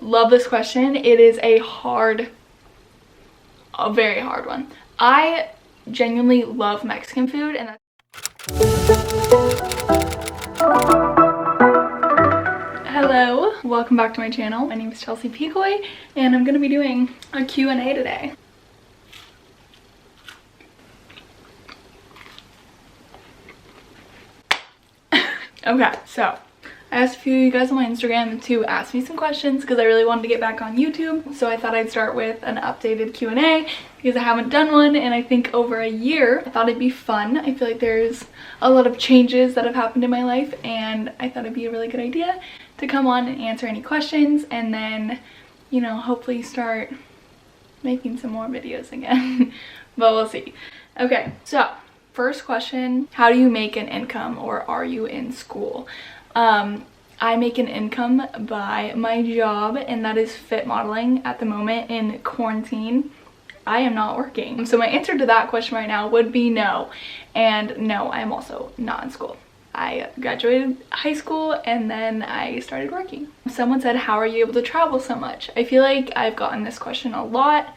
love this question. It is a very hard one. I genuinely love Mexican food, and hello, welcome back to my channel. My name is Chelsea Pecoy, and I'm gonna be doing a Q&A today. Okay, so I asked a few of you guys on my Instagram to ask me some questions because I really wanted to get back on YouTube. So I thought I'd start with an updated Q&A because I haven't done one in I think over a year. I thought it'd be fun. I feel like there's a lot of changes that have happened in my life, and I thought it'd be a really good idea to come on and answer any questions, and then, you know, hopefully start making some more videos again. But we'll see. Okay, so first question, how do you make an income, or are you in school? I make an income by my job, and that is fit modeling at the moment in quarantine. I am not working. So my answer to that question right now would be no. And no, I'm also not in school. I graduated high school and then I started working. Someone said, how are you able to travel so much? I feel like I've gotten this question a lot.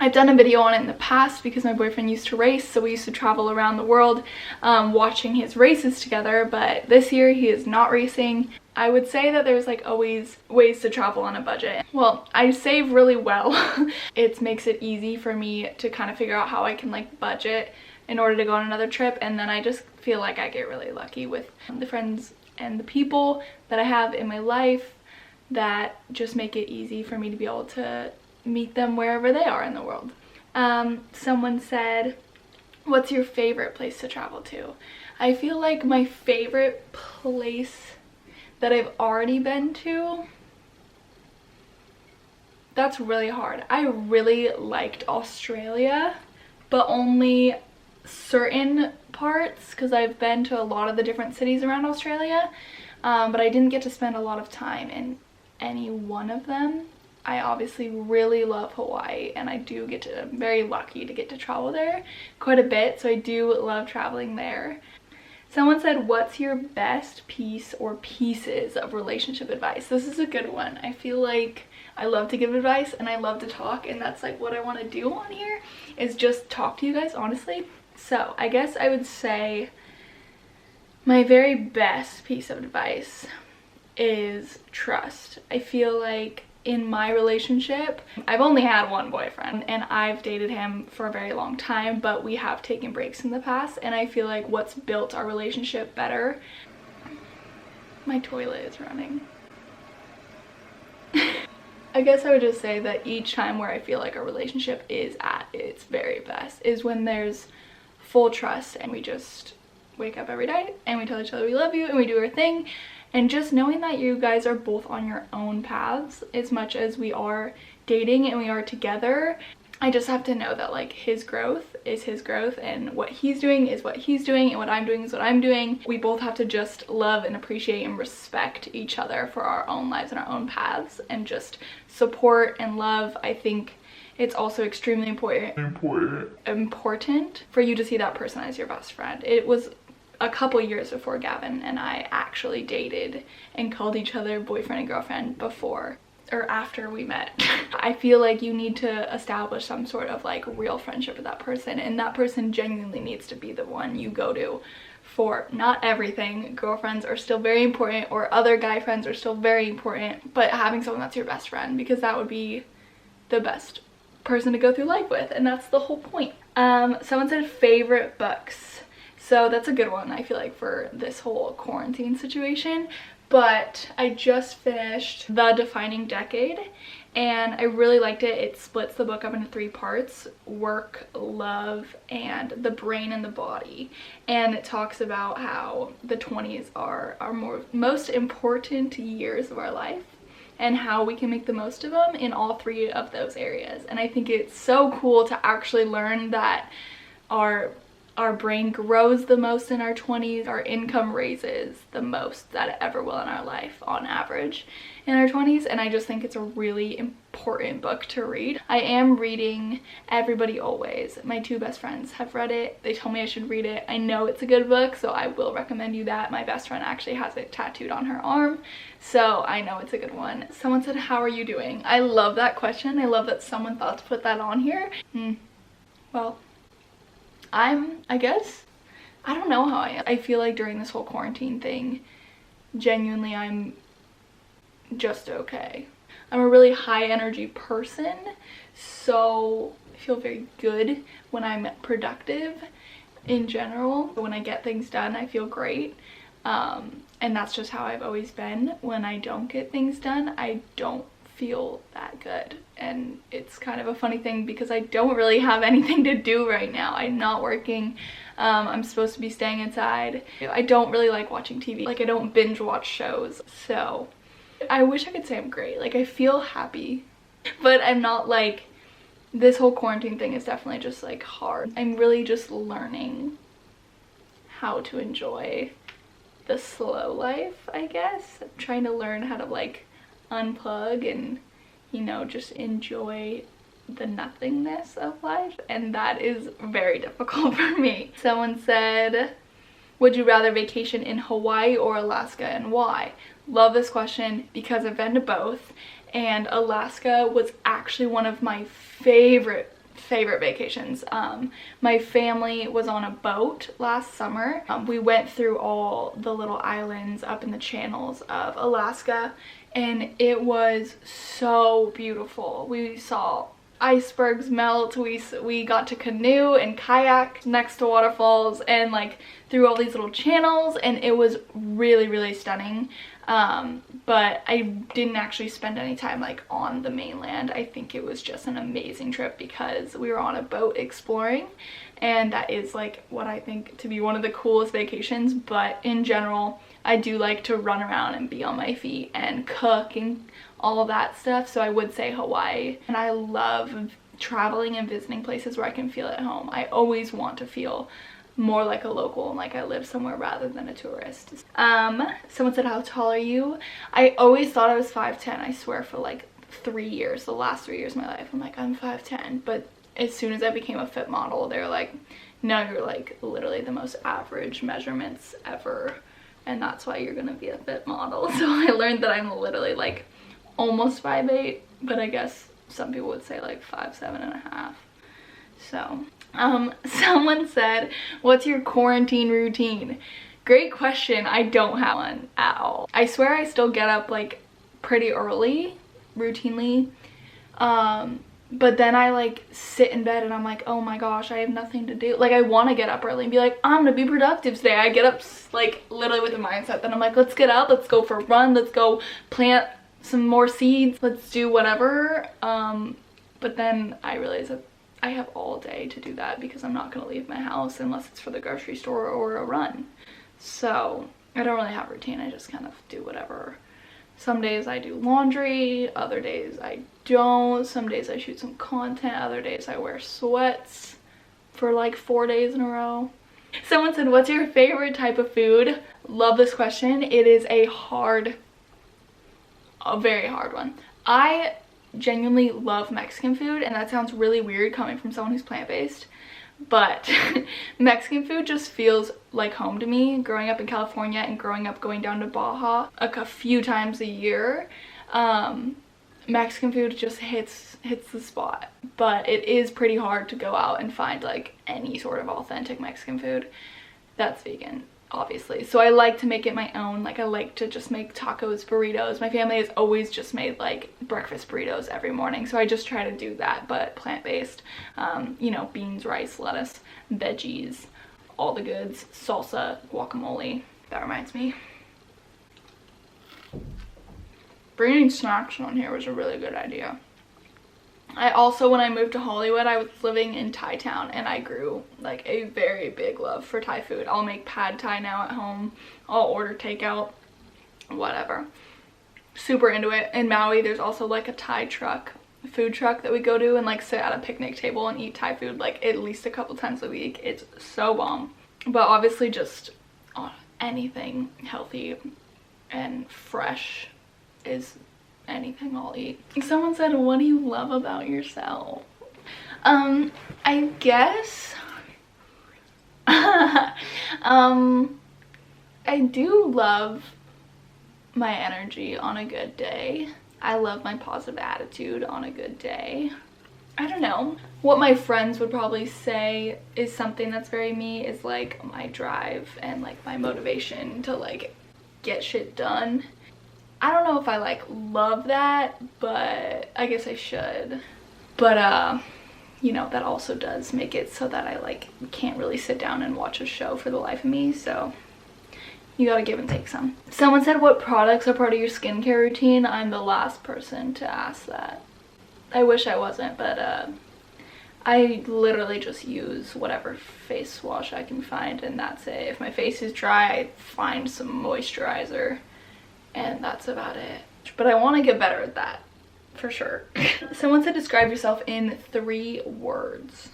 I've done a video on it in the past because my boyfriend used to race, so we used to travel around the world watching his races together, but this year he is not racing. I would say that there's like always ways to travel on a budget. Well, I save really well. It makes it easy for me to kind of figure out how I can like budget in order to go on another trip, and then I just feel like I get really lucky with the friends and the people that I have in my life that just make it easy for me to be able to meet them wherever they are in the world. Someone said, what's your favorite place to travel to? I feel like my favorite place that I've already been to, that's really hard. I really liked Australia, but only certain parts, because I've been to a lot of the different cities around Australia, but I didn't get to spend a lot of time in any one of them. I obviously really love Hawaii, and I'm very lucky to get to travel there quite a bit, so I do love traveling there. Someone said, what's your best piece or pieces of relationship advice? This is a good one. I feel like I love to give advice and I love to talk, and that's like what I want to do on here, is just talk to you guys honestly. So I guess I would say my very best piece of advice is trust. I feel like in my relationship, I've only had one boyfriend and I've dated him for a very long time, but we have taken breaks in the past, and I feel like what's built our relationship better. My toilet is running. I guess I would just say that each time where I feel like our relationship is at its very best is when there's full trust and we just wake up every day and we tell each other we love you and we do our thing. And just knowing that you guys are both on your own paths as much as we are dating and we are together. I just have to know that like his growth is his growth, and what he's doing is what he's doing, and what I'm doing is what I'm doing. We both have to just love and appreciate and respect each other for our own lives and our own paths, and just support and love. I think it's also extremely important for you to see that person as your best friend. It was a couple years before Gavin and I actually dated and called each other boyfriend and girlfriend before or after we met. I feel like you need to establish some sort of like real friendship with that person, and that person genuinely needs to be the one you go to for not everything. Girlfriends are still very important, or other guy friends are still very important, but having someone that's your best friend, because that would be the best person to go through life with, and that's the whole point. Someone said favorite books. So that's a good one, I feel like, for this whole quarantine situation. But I just finished The Defining Decade, and I really liked it. It splits the book up into 3 parts: work, love, and the brain and the body. And it talks about how the 20s are our most important years of our life, and how we can make the most of them in all 3 of those areas. And I think it's so cool to actually learn that our our brain grows the most in our 20s. Our income raises the most that it ever will in our life on average in our 20s. And I just think it's a really important book to read. I am reading Everybody Always. My 2 best friends have read it. They told me I should read it. I know it's a good book, so I will recommend you that. My best friend actually has it tattooed on her arm, so I know it's a good one. Someone said, how are you doing? I love that question. I love that someone thought to put that on here. Well, I guess, I don't know how I am. I feel like during this whole quarantine thing, genuinely I'm just okay. I'm a really high energy person, so I feel very good when I'm productive in general. When I get things done, I feel great. And that's just how I've always been. When I don't get things done, I don't feel that good. And it's kind of a funny thing because I don't really have anything to do right now. I'm not working. I'm supposed to be staying inside. I don't really like watching TV. Like, I don't binge watch shows. So I wish I could say I'm great. Like, I feel happy, but I'm not. Like, this whole quarantine thing is definitely just like hard. I'm really just learning how to enjoy the slow life, I guess. I'm trying to learn how to like unplug and, you know, just enjoy the nothingness of life, and that is very difficult for me. Someone said, would you rather vacation in Hawaii or Alaska, and why? Love this question because I've been to both, and Alaska was actually one of my favorite vacations. My family was on a boat last summer. We went through all the little islands up in the channels of Alaska, and it was so beautiful. We saw icebergs melt, we got to canoe and kayak next to waterfalls and like through all these little channels, and it was really stunning. But I didn't actually spend any time like on the mainland. I think it was just an amazing trip because we were on a boat exploring, and that is like what I think to be one of the coolest vacations. But in general, I do like to run around and be on my feet and cook and all of that stuff, so I would say Hawaii. And I love traveling and visiting places where I can feel at home. I always want to feel more like a local and like I live somewhere rather than a tourist. Someone said, how tall are you? I always thought I was 5'10", I swear, for like 3 years, the last 3 years of my life. I'm like, I'm 5'10", but as soon as I became a fit model, they're like, no, you're like literally the most average measurements ever, and that's why you're gonna be a fit model. So I learned that I'm literally like almost 5'8", but I guess some people would say like 5'7.5". So someone said, what's your quarantine routine? Great question. I don't have one at all. I swear I still get up like pretty early routinely, but then I like sit in bed and I'm like, oh my gosh, I have nothing to do. Like, I want to get up early and be like, I'm gonna be productive today. I get up like literally with the mindset that I'm like, let's get up, let's go for a run, let's go plant some more seeds, let's do whatever. But then I realize that I have all day to do that because I'm not going to leave my house unless it's for the grocery store or a run. So I don't really have a routine. I just kind of do whatever. Some days I do laundry, other days I don't. Some days I shoot some content, other days I wear sweats for like 4 days in a row. Someone said, what's your favorite type of food? Love this question. It is a very hard one. I genuinely love Mexican food, and that sounds really weird coming from someone who's plant-based, but Mexican food just feels like home to me. Growing up in California and growing up going down to Baja a few times a year, Mexican food just hits the spot. But it is pretty hard to go out and find like any sort of authentic Mexican food that's vegan, obviously. So I like to make it my own. Like, I like to just make tacos, burritos. My family has always just made like breakfast burritos every morning, so I just try to do that, but plant-based. You know, beans, rice, lettuce, veggies, all the goods, salsa, guacamole. That reminds me, bringing snacks on here was a really good idea. I also, when I moved to Hollywood, I was living in Thai town, and I grew like a very big love for Thai food. I'll make pad Thai now at home. I'll order takeout, whatever. Super into it. In Maui, there's also like a Thai truck food truck that we go to and like sit at a picnic table and eat Thai food like at least a couple times a week. It's so bomb. But obviously just anything healthy and fresh is anything I'll eat. Someone said, what do you love about yourself? I guess I do love my energy on a good day. I love my positive attitude on a good day. I don't know. What my friends would probably say is something that's very me is like my drive and like my motivation to like get shit done. I don't know if I like love that, but I guess I should. But you know, that also does make it so that I like can't really sit down and watch a show for the life of me, so you gotta give and take some. Someone said, what products are part of your skincare routine? I'm the last person to ask that. I wish I wasn't, but I literally just use whatever face wash I can find, and that's it. If my face is dry, I find some moisturizer, and that's about it. But I want to get better at that, for sure. Someone said, describe yourself in 3 words.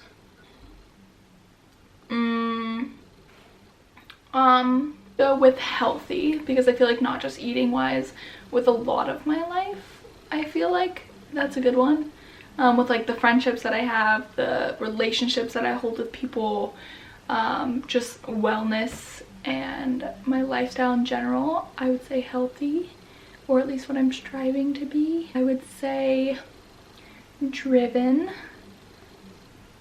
Go with healthy, because I feel like not just eating wise, with a lot of my life, I feel like that's a good one. With like the friendships that I have, the relationships that I hold with people, just wellness and my lifestyle in general, I would say healthy, or at least what I'm striving to be. I would say driven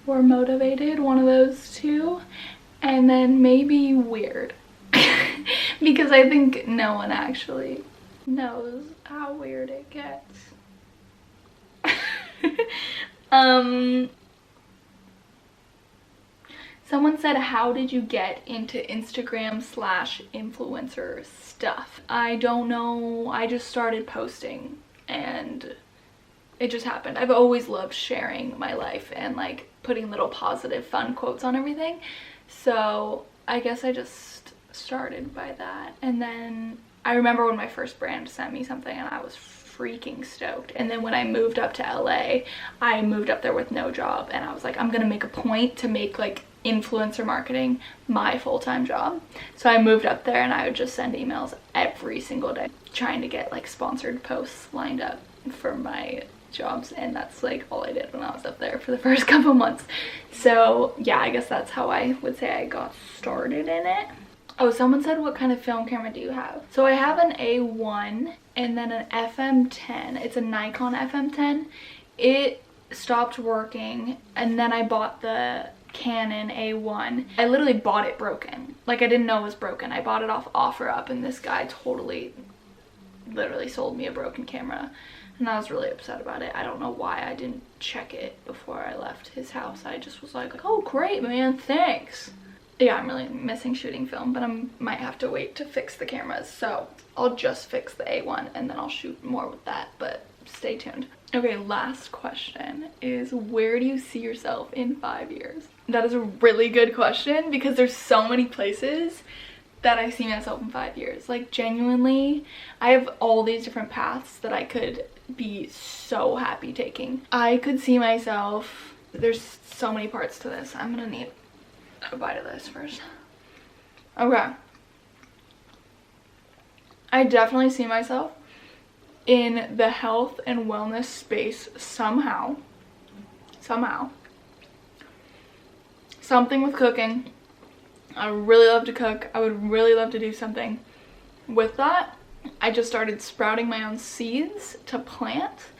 or motivated, one of those two, and then maybe weird. Because I think no one actually knows how weird it gets. Someone said, how did you get into Instagram/influencer stuff? I don't know. I just started posting and it just happened. I've always loved sharing my life and like putting little positive fun quotes on everything. So I guess I just started by that. And then I remember when my first brand sent me something and I was freaking stoked. And then when I moved up to LA, I moved up there with no job and I was like, I'm gonna make a point to make like influencer marketing my full-time job. So I moved up there and I would just send emails every single day trying to get like sponsored posts lined up for my jobs, and that's like all I did when I was up there for the first couple months. So yeah, I guess that's how I would say I got started in it. Oh, someone said, what kind of film camera do you have? So I have an A1 and then an FM10. It's a Nikon FM10. It stopped working and then I bought the Canon A1. I literally bought it broken. Like I didn't know it was broken. I bought it off OfferUp and this guy literally sold me a broken camera. And I was really upset about it. I don't know why I didn't check it before I left his house. I just was like, oh great man, thanks. Yeah, I'm really missing shooting film, but I might have to wait to fix the cameras. So I'll just fix the A1 and then I'll shoot more with that, but stay tuned. Okay, last question is, where do you see yourself in 5 years? That is a really good question because there's so many places that I see myself in 5 years. Like genuinely, I have all these different paths that I could be so happy taking. I could see myself, there's so many parts to this. I'm gonna need a bite of this first. Okay. I definitely see myself in the health and wellness space somehow. Something with cooking. I really love to cook. I would really love to do something with that. I just started sprouting my own seeds to plant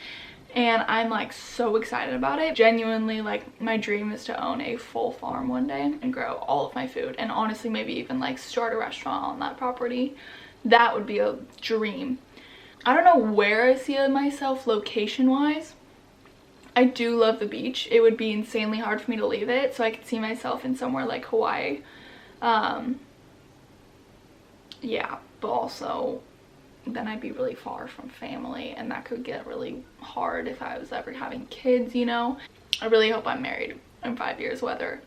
and I'm like so excited about it. Genuinely, like my dream is to own a full farm one day and grow all of my food, and honestly maybe even like start a restaurant on that property. That would be a dream. I don't know where I see myself location wise. I do love the beach. It would be insanely hard for me to leave it, so I could see myself in somewhere like Hawaii. Yeah, but also then I'd be really far from family and that could get really hard if I was ever having kids, you know. I really hope I'm married in 5 years. Whether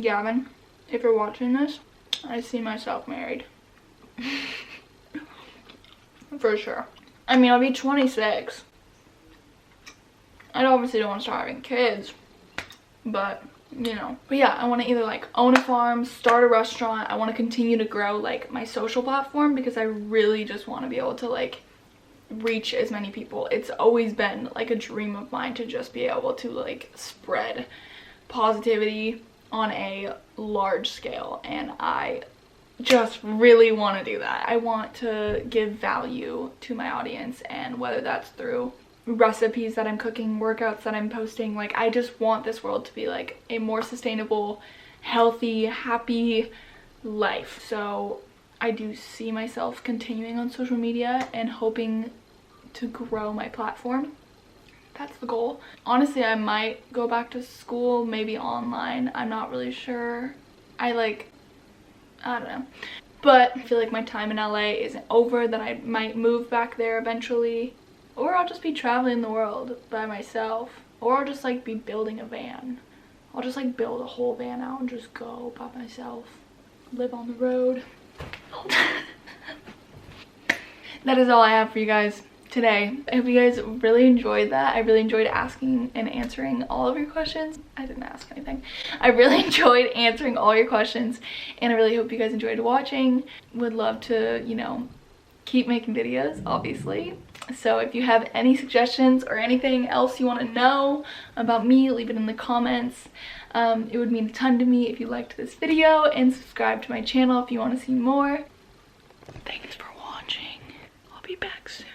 Gavin, if you're watching this, I see myself married. For sure. I mean, I'll be 26. I obviously don't want to start having kids, but you know. But yeah, I want to either like own a farm, start a restaurant. I want to continue to grow like my social platform, because I really just want to be able to like reach as many people. It's always been like a dream of mine to just be able to like spread positivity on a large scale, and I just really want to do that. I want to give value to my audience, and whether that's through recipes that I'm cooking, workouts that I'm posting, like I just want this world to be like a more sustainable, healthy, happy life. So I do see myself continuing on social media and hoping to grow my platform. That's the goal. Honestly, I might go back to school, maybe online. I'm not really sure. I don't know. But I feel like my time in LA isn't over, that I might move back there eventually. Or I'll just be traveling the world by myself. Or I'll just like be building a van. I'll just like build a whole van out and just go by myself. Live on the road. That is all I have for you guys today. I hope you guys really enjoyed that. I really enjoyed asking and answering all of your questions. I didn't ask anything. I really enjoyed answering all your questions, and I really hope you guys enjoyed watching. Would love to, you know, keep making videos, obviously. So if you have any suggestions or anything else you want to know about me, leave it in the comments. It would mean a ton to me if you liked this video, and subscribe to my channel if you want to see more. Thanks for watching. I'll be back soon.